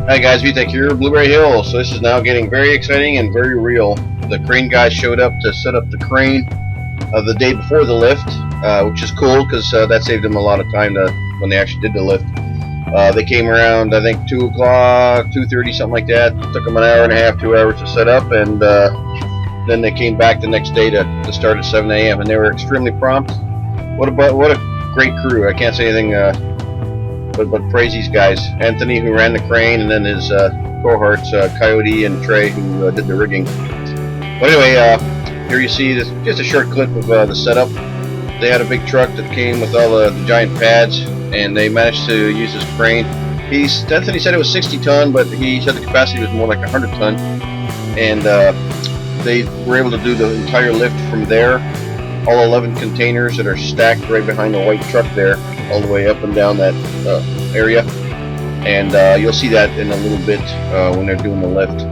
Hi guys, VTech here, Blueberry Hill. So this is now getting very exciting and very real. The crane guys showed up to set up the crane the day before the lift, which is cool because that saved them a lot of time when they actually did the lift. They came around, I think 2 o'clock, 2:30, something like that. It took them an hour and a half, 2 hours to set up, and then they came back the next day to start at 7 a.m. and they were extremely prompt. What a great crew! I can't say anything but praise these guys. Anthony, who ran the crane, and then his cohorts, Coyote and Trey, who did the rigging. But anyway, here you see this, just a short clip of the setup. They had a big truck that came with all the giant pads, and they managed to use this crane. Anthony said it was 60 ton, but he said the capacity was more like 100 ton. And they were able to do the entire lift from there. All 11 containers that are stacked right behind the white truck there, all the way up and down that area. And you'll see that in a little bit when they're doing the lift.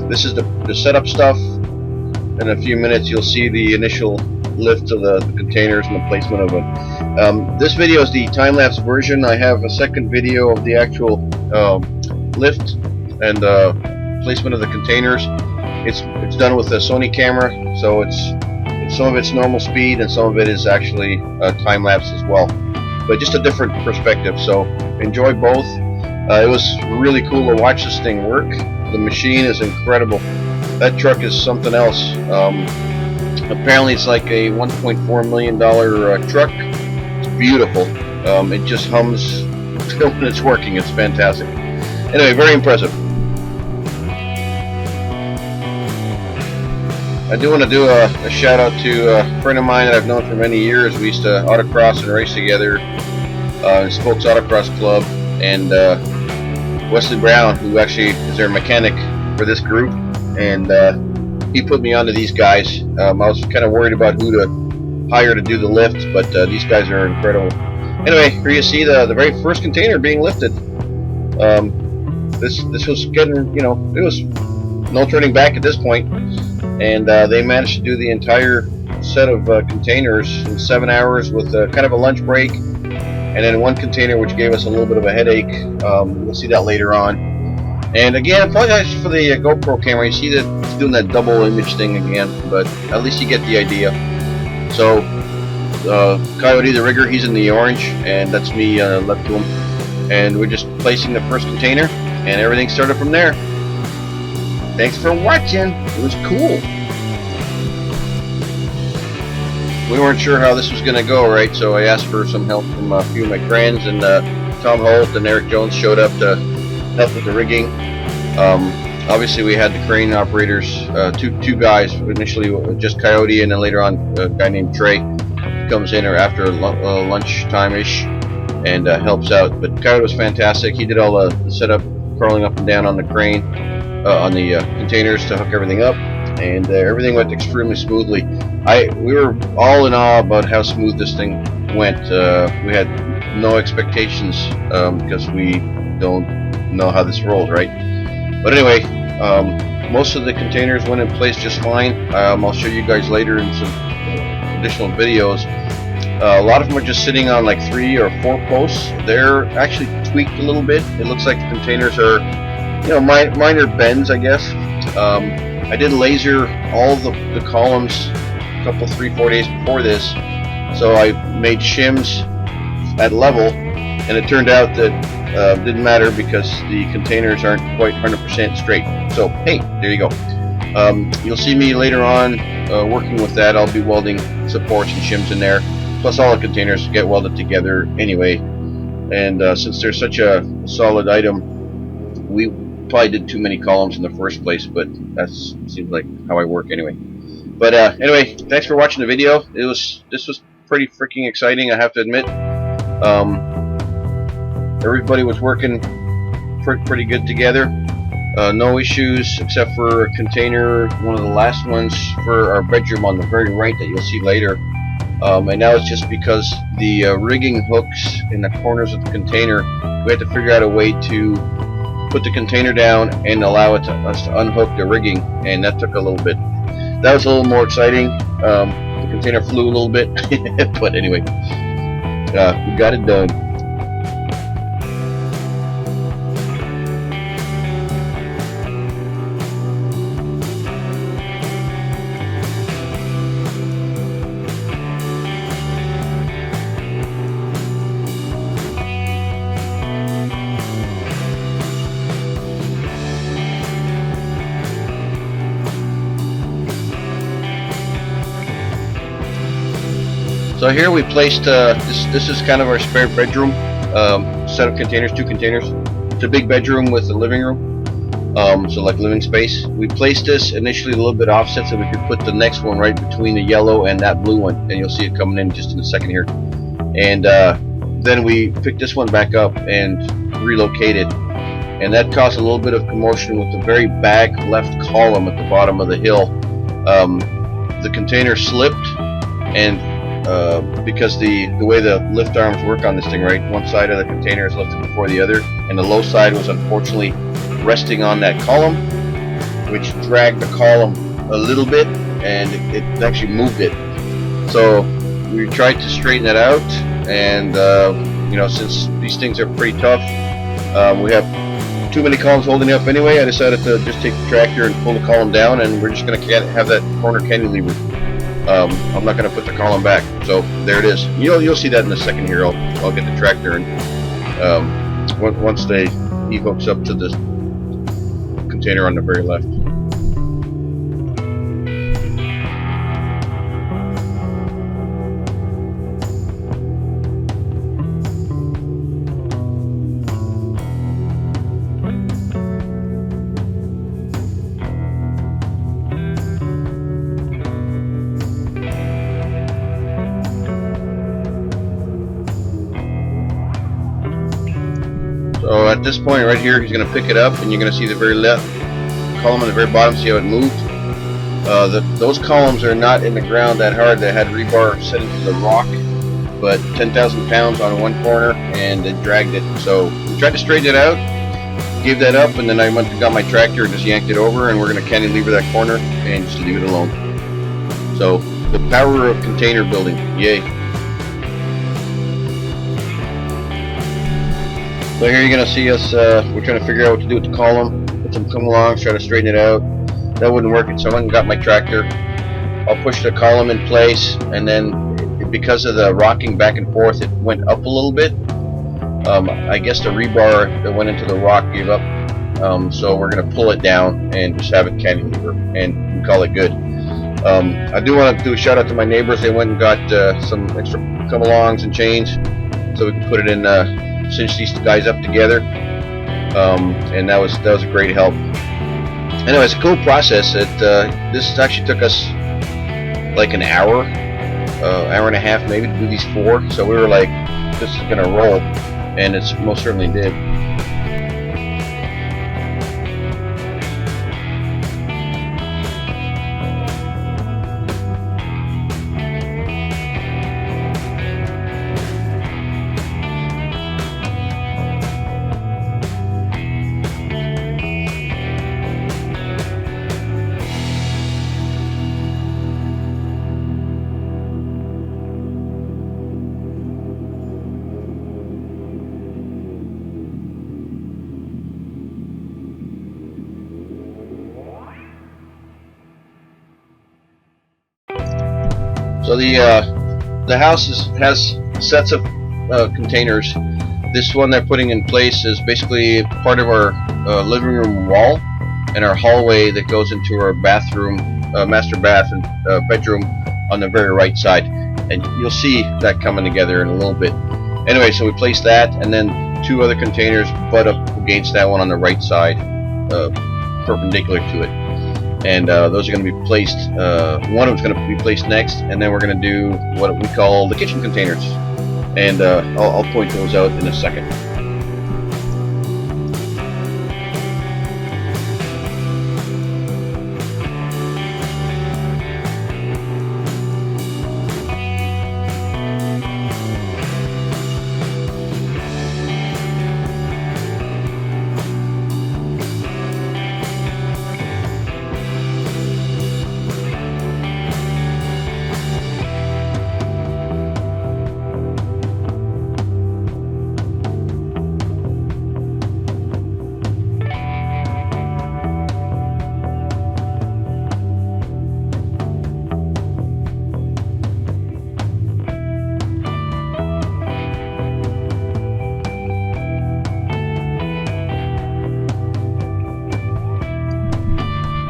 This is the setup stuff. In a few minutes you'll see the initial lift of the containers and the placement of it. This video is the time-lapse version. I have a second video of the actual lift and placement of the containers. It's done with a Sony camera, so some of it's normal speed and some of it is actually time-lapse as well, but just a different perspective. So enjoy both. It was really cool to watch this thing work. The machine is incredible. That truck is something else. Apparently it's like a $1.4 million truck. It's beautiful. It just hums when it's working. It's fantastic. Anyway, very impressive. I do want to do a shout out to a friend of mine that I've known for many years. We used to autocross and race together in Spokes Autocross Club, and Wesley Brown, who actually is their mechanic for this group, and he put me onto these guys. I was kind of worried about who to hire to do the lift, but these guys are incredible. Anyway, here you see the very first container being lifted. This was getting, it was no turning back at this point. And they managed to do the entire set of containers in 7 hours with kind of a lunch break, and then one container which gave us a little bit of a headache. We'll see that later on. And again, I apologize for the GoPro camera. You see that it's doing that double image thing again, but at least you get the idea. So Coyote the rigger, he's in the orange, and that's me left to him, and we're just placing the first container, and everything started from there. Thanks for watching. It was cool. We weren't sure how this was going to go, right? So I asked for some help from a few of my friends, and Tom Holt and Eric Jones showed up to help with the rigging. Obviously, we had the crane operators, two guys. Initially, just Coyote, and then later on, a guy named Trey comes in or after lunchtime-ish and helps out. But Coyote was fantastic. He did all the setup, crawling up and down on the crane. On the containers to hook everything up, and everything went extremely smoothly. We were all in awe about how smooth this thing went. We had no expectations because we don't know how this rolls, right? But anyway, most of the containers went in place just fine. I'll show you guys later in some additional videos. A lot of them are just sitting on like 3 or 4 posts. They're actually tweaked a little bit. It looks like the containers are, minor bends, I guess. I did laser all the columns a couple, 3-4 days before this, so I made shims at level, and it turned out that didn't matter because the containers aren't quite 100% straight. So hey, there you go. You'll see me later on working with that. I'll be welding supports and shims in there, plus all the containers get welded together anyway. And since they're such a solid item, we probably did too many columns in the first place, but that seems like how I work anyway. But anyway, thanks for watching the video. This was pretty freaking exciting, I have to admit. Everybody was working pretty good together. No issues except for a container, one of the last ones for our bedroom on the very right that you'll see later. And now it's just because the rigging hooks in the corners of the container, we had to figure out a way to put the container down and allow us to unhook the rigging, and that took a little bit. That was a little more exciting. The container flew a little bit, but anyway, we got it done. So here we placed, this is kind of our spare bedroom set of containers, 2 containers. It's a big bedroom with a living room, so like living space. We placed this initially a little bit offset so we could put the next one right between the yellow and that blue one, and you'll see it coming in just in a second here. And then we picked this one back up and relocated, and that caused a little bit of commotion with the very back left column at the bottom of the hill. The container slipped, and because the way the lift arms work on this thing, right, one side of the container is lifted before the other, and the low side was unfortunately resting on that column, which dragged the column a little bit, and it actually moved it. So we tried to straighten it out, and you know, since these things are pretty tough, we have too many columns holding it up anyway. I decided to just take the tractor and pull the column down, and we're just going to have that corner cantilever. I'm not going to put the column back, so there it is. You'll see that in a second here. I'll get the tractor, and once he hooks up to the container on the very left. So at this point right here, he's going to pick it up, and you're going to see the very left column on the very bottom. See how it moved? Those columns are not in the ground that hard. They had rebar set into the rock, but 10,000 pounds on one corner, and it dragged it. So we tried to straighten it out, gave that up, and then I went and got my tractor and just yanked it over, and we're going to cantilever that corner and just leave it alone. So the power of container building, yay. So here you're going to see us, we're trying to figure out what to do with the column. Put some come along, try to straighten it out. That wouldn't work, so I went and got my tractor. I'll push the column in place, and then because of the rocking back and forth, it went up a little bit. I guess the rebar that went into the rock gave up, so we're going to pull it down and just have it cantilever, and we call it good. I do want to do a shout out to my neighbors. They went and got some extra come-alongs and chains so we can put it in, cinch these guys up together, and that was a great help. Anyway, it's a cool process. This actually took us like an hour and a half maybe to do these 4. So we were like, this is gonna roll, and it's most certainly did. So the house has sets of containers. This one they're putting in place is basically part of our living room wall and our hallway that goes into our bathroom, master bath and bedroom on the very right side. And you'll see that coming together in a little bit. Anyway, so we placed that, and then 2 other containers butt up against that one on the right side, perpendicular to it. And those are going to be placed, one of them's going to be placed next, and then we're going to do what we call the kitchen containers. And I'll point those out in a second.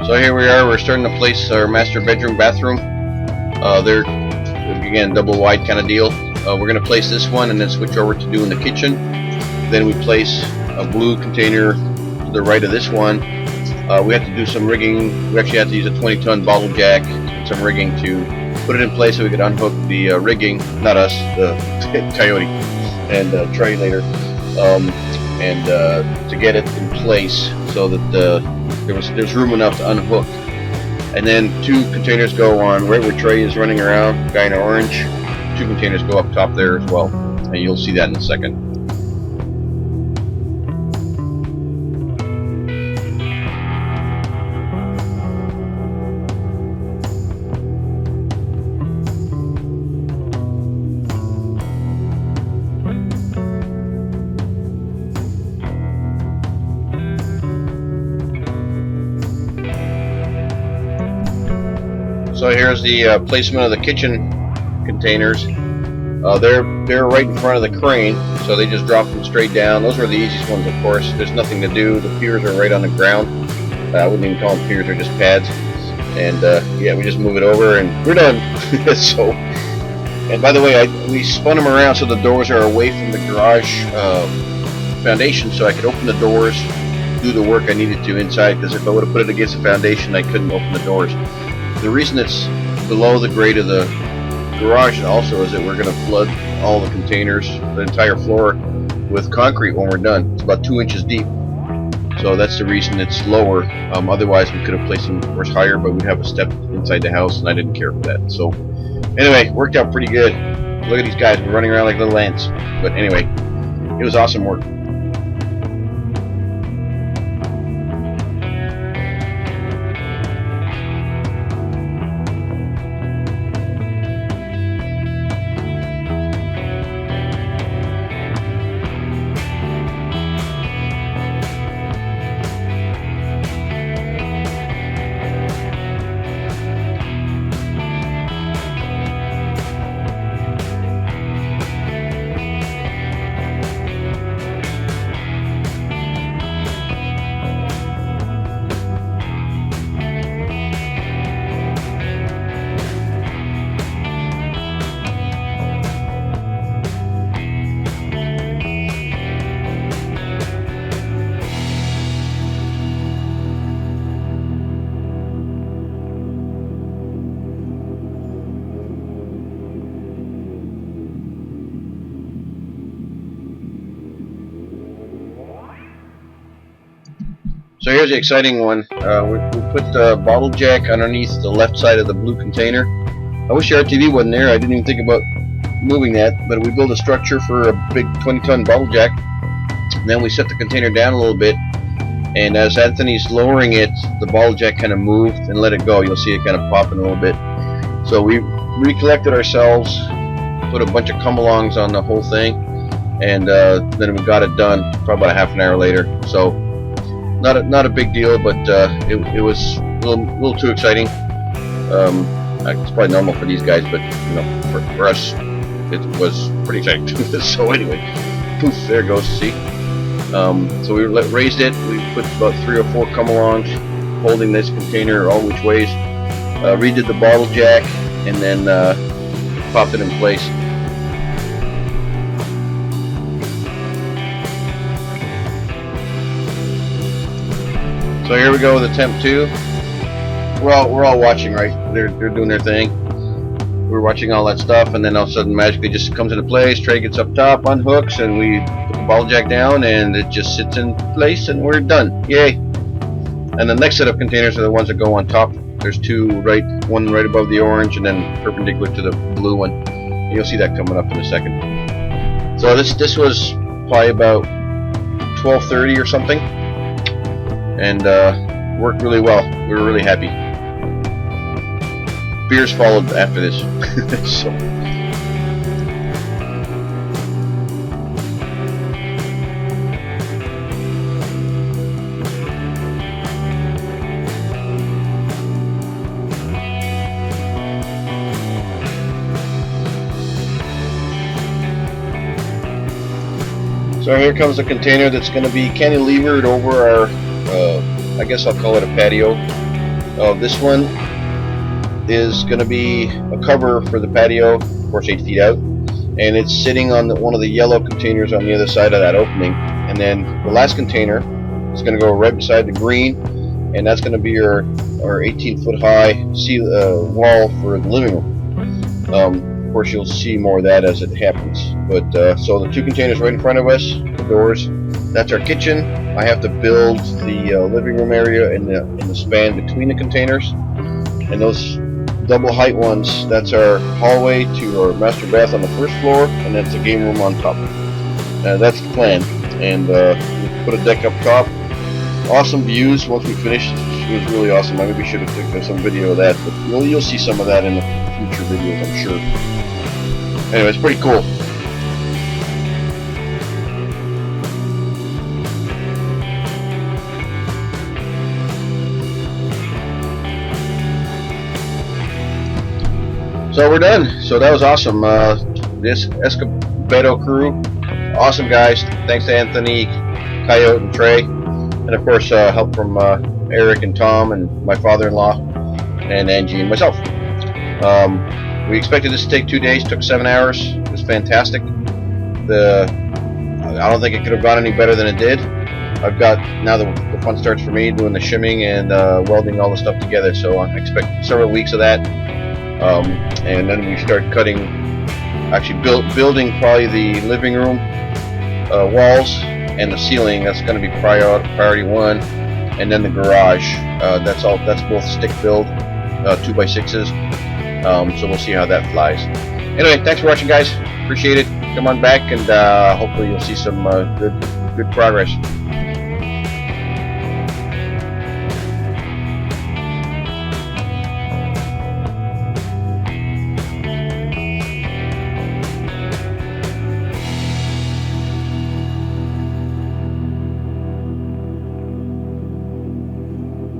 So here we are, we're starting to place our master bedroom, bathroom. again, double wide kind of deal. We're going to place this one and then switch over to doing the kitchen. Then we place a blue container to the right of this one. We have to do some rigging. We actually have to use a 20-ton bottle jack and some rigging to put it in place so we could unhook the rigging. Not us, the Coyote and Trey later. And to get it in place so that there's room enough to unhook. And then 2 containers go on right where Trey is running around, guy in orange. 2 containers go up top there as well, and you'll see that in a second. So here's the placement of the kitchen containers. They're right in front of the crane, so they just drop them straight down. Those were the easiest ones, of course. There's nothing to do. The piers are right on the ground. I wouldn't even call them piers; they're just pads. And yeah, we just move it over, and we're done. So, and by the way, we spun them around so the doors are away from the garage foundation, so I could open the doors, do the work I needed to inside. Because if I would have put it against the foundation, I couldn't open the doors. The reason it's below the grade of the garage also is that we're going to flood all the containers, the entire floor, with concrete when we're done. It's about 2 inches deep, so that's the reason it's lower. Otherwise we could have placed them, of course, higher, but we'd have a step inside the house, and I didn't care for that. So anyway, worked out pretty good. Look at these guys, we're running around like little ants. But anyway, it was awesome work. So here's the exciting one. We put the bottle jack underneath the left side of the blue container. I wish the RTV wasn't there. I didn't even think about moving that, but we built a structure for a big 20-ton bottle jack. And then we set the container down a little bit, and as Anthony's lowering it, the bottle jack kind of moved and let it go. You'll see it kind of popping a little bit. So we recollected ourselves, put a bunch of come-alongs on the whole thing, and then we got it done probably about a half an hour later. So not a big deal, but it was a little too exciting. It's probably normal for these guys, but you know, for us, it was pretty exciting. So anyway, poof, there it goes. See, so we raised it. We put about 3 or 4 come-alongs holding this container all which ways. Redid the bottle jack, and then popped it in place. So here we go with attempt 2. We're all watching, right? They're doing their thing. We're watching all that stuff, and then all of a sudden magically just comes into place. Trey gets up top, unhooks, and we put the bottle jack down, and it just sits in place, and we're done. Yay! And the next set of containers are the ones that go on top. There's 2 one right above the orange, and then perpendicular to the blue one. And you'll see that coming up in a second. So this was probably about 12:30 or something, and worked really well. We were really happy. Beers followed after this. So here comes the container that's going to be cantilevered over our, I guess I'll call it a patio. This one is going to be a cover for the patio, of course 8 feet out, and it's sitting on one of the yellow containers on the other side of that opening. And then the last container is going to go right beside the green, and that's going to be our 18-foot high wall for the living room. Of course, you'll see more of that as it happens. But so the 2 containers right in front of us, the doors, that's our kitchen. I have to build the living room area in the span between the containers, and those double height ones, that's our hallway to our master bath on the first floor, and that's the game room on top. That's the plan. And we put a deck up top. Awesome views once we finish. It was really awesome. I maybe should have taken some video of that, but you'll see some of that in the future videos, I'm sure. Anyway, it's pretty cool. So we're done. So that was awesome. This Escobedo crew, awesome guys. Thanks to Anthony, Coyote and Trey, and of course help from Eric and Tom and my father-in-law and Angie and myself. We expected this to take 2 days. Took 7 hours. It was fantastic. I don't think it could have gone any better than it did. I've got now the fun starts for me doing the shimming and welding all the stuff together. So I expect several weeks of that. And then we start cutting, actually building probably the living room walls and the ceiling. That's going to be priority 1, and then the garage. That's both stick build, 2x6s. So we'll see how that flies. Anyway, thanks for watching, guys. Appreciate it. Come on back, and hopefully you'll see some good progress.